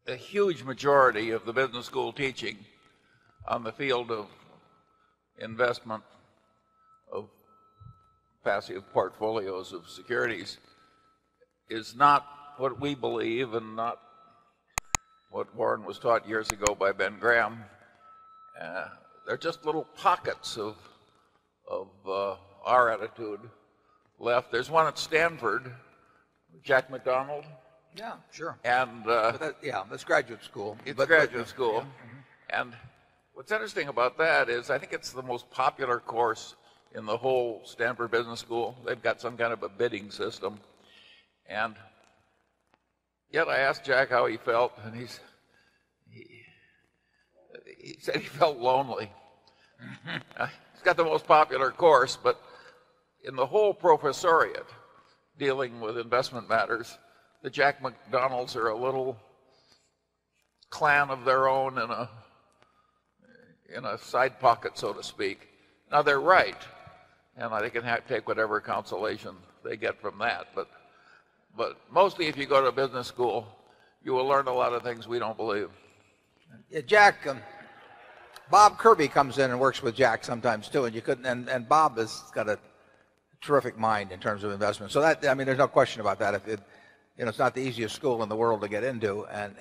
a huge majority of the business school teaching on the field of investment of passive portfolios of securities is not what we believe and not what Warren was taught years ago by Ben Graham. They're just little pockets of our attitude left. There's one at Stanford, Jack McDonald. Yeah, sure. And that's graduate school. It's graduate school. Yeah. And what's interesting about that is I think it's the most popular course in the whole Stanford Business School. They've got some kind of a bidding system. And yet I asked Jack how he felt, and he said he felt lonely. He's got the most popular course, but in the whole professoriate dealing with investment matters, the Jack McDonalds are a little clan of their own in a side pocket, so to speak. Now they're right, and they can take whatever consolation they get from that. But mostly, if you go to a business school, you will learn a lot of things we don't believe. Yeah, Jack, Bob Kirby comes in and works with Jack sometimes too, and you couldn't. And Bob has got a terrific mind in terms of investment. So that, I mean, there's no question about that. It's not the easiest school in the world to get into, and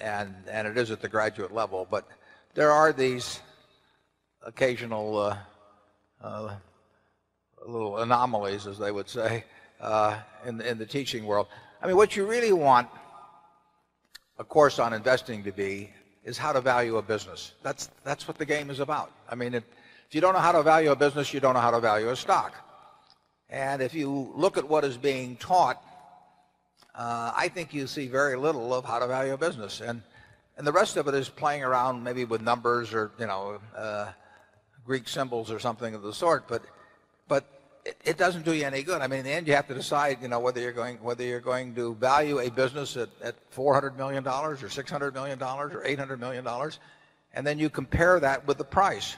it is at the graduate level. But there are these occasional little anomalies, as they would say, in the teaching world. I mean, what you really want a course on investing to be is how to value a business. That's what the game is about. I mean, if you don't know how to value a business, you don't know how to value a stock. And if you look at what is being taught, I think you see very little of how to value a business. And the rest of it is playing around maybe with numbers or, Greek symbols or something of the sort. But it doesn't do you any good. I mean, in the end, you have to decide, whether you're going to value a business at $400 million or $600 million or $800 million, and then you compare that with the price.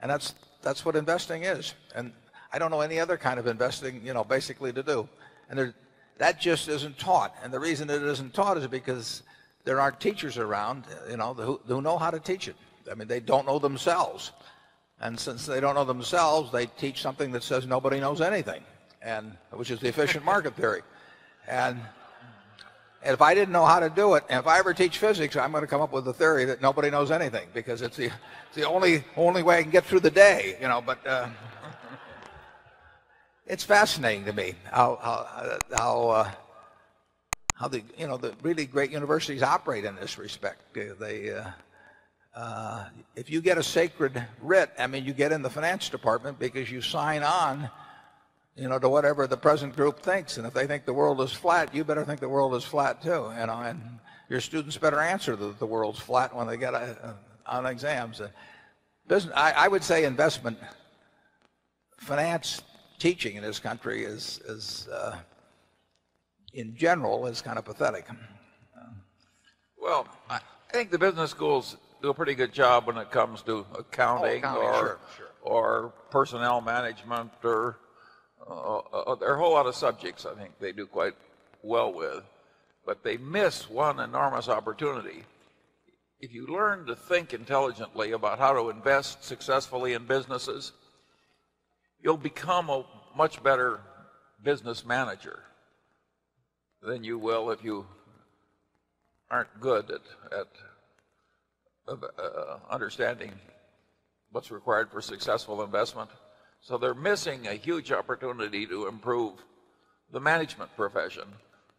And that's what investing is. And I don't know any other kind of investing, basically to do. And that just isn't taught. And the reason it isn't taught is because there aren't teachers around, who know how to teach it. I mean, they don't know themselves. And since they don't know themselves, they teach something that says nobody knows anything, which is the efficient market theory. And if I didn't know how to do it, and if I ever teach physics, I'm going to come up with a theory that nobody knows anything, because it's the only way I can get through the day. But it's fascinating to me how the really great universities operate in this respect. If you get a sacred writ, I mean, you get in the finance department because you sign on, to whatever the present group thinks. And if they think the world is flat, you better think the world is flat too. And your students better answer that the world's flat when they get on exams. I would say investment finance teaching in this country is in general is kind of pathetic. Well, I think the business schools do a pretty good job when it comes to accounting, or personnel management, or there are a whole lot of subjects I think they do quite well with, but they miss one enormous opportunity. If you learn to think intelligently about how to invest successfully in businesses, you'll become a much better business manager than you will if you aren't good at understanding what's required for successful investment. So they're missing a huge opportunity to improve the management profession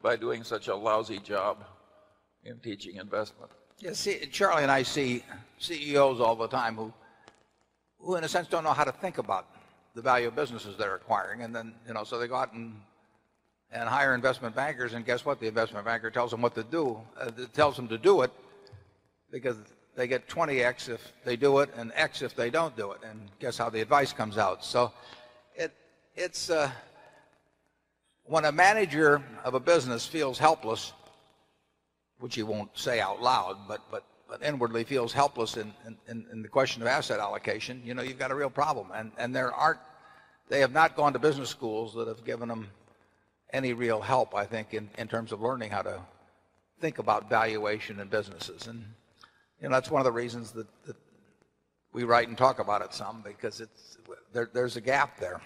by doing such a lousy job in teaching investment. Yeah, see, Charlie and I see CEOs all the time who in a sense don't know how to think about the value of businesses they're acquiring, and then so they go out and hire investment bankers, and guess what? The investment banker tells them what to do. Tells them to do it because they get 20x if they do it and X if they don't do it. And guess how the advice comes out? So it's when a manager of a business feels helpless, which he won't say out loud, but inwardly feels helpless in the question of asset allocation, you've got a real problem. And they have not gone to business schools that have given them any real help, I think, in terms of learning how to think about valuation in businesses. And that's one of the reasons that we write and talk about it some, because there's a gap there.